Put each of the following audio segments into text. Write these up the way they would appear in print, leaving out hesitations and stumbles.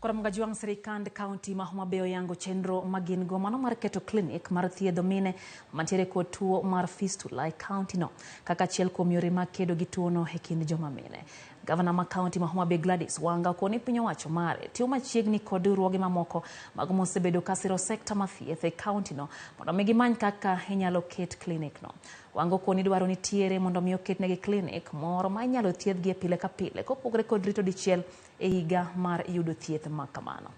Ramogi juang sirikand Kaonti ma Homa Bay oyango chenro magin go mano mar keto klinik mar thiedho mine mantiere kod tuo mar Fistula e kaunti no kaka achiel kuom yore mag kedo gi tuo no e kind joma mine. Gavana ma Kaonti ma Homa Bay Gladys wanga koni piny owacho mare tiyo machiegni kod riwruoge mamoko mag mosebedo kasiro sekta ma thieth e kaunti no mondo mi gimany kaka inyalo ket klinik no. Wango koni dwaro nitiere mondo mi oketnegi klinik moro ma inyalo thiedhgi pile ka pile kopogore kod rito dichiel e higa mar yudo thieth ma kamano.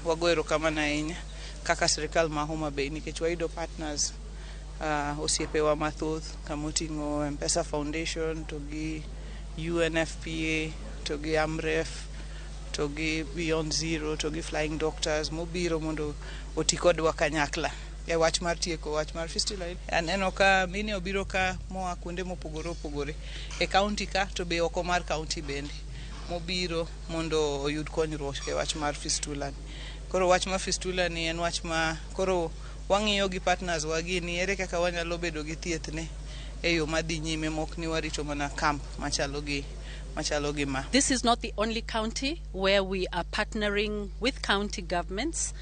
Wagoero kamano ahinya kaka sirikal ma Homa Bay nikech wayudo partners osiepewa mathoth kamoting'o M-Pesa Foundation to gi UNFPA to gi AMREF to gi Beyond Zero to gi Flying Doctors mobiro mondo oti kodwa kanyakla e wach mar tieko wach mar Fistula. Aneno ka mine obiro ka moa kuonde mopogore opogore e kaunti ka to be oko mar kaunti bende mobiro mondo oyud konyruok e wach mar Fistula. Koro wach mar Fistula ni en wach ma koro wang'iyo gi partners wagi ni ere kaka wanyalo bedo gi thieth ne e yo madhi nyime mok ni warito mana camp machalo gi ma. This is not the only county where we are partnering with county governments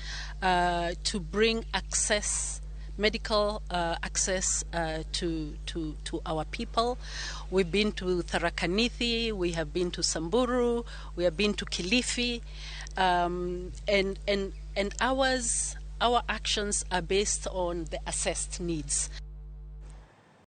to bring access, medical access to our people. We've been to Tharaka-Nithi, we have been to Samburu, we have been to Kilifi, and our actions are based on the assessed needs.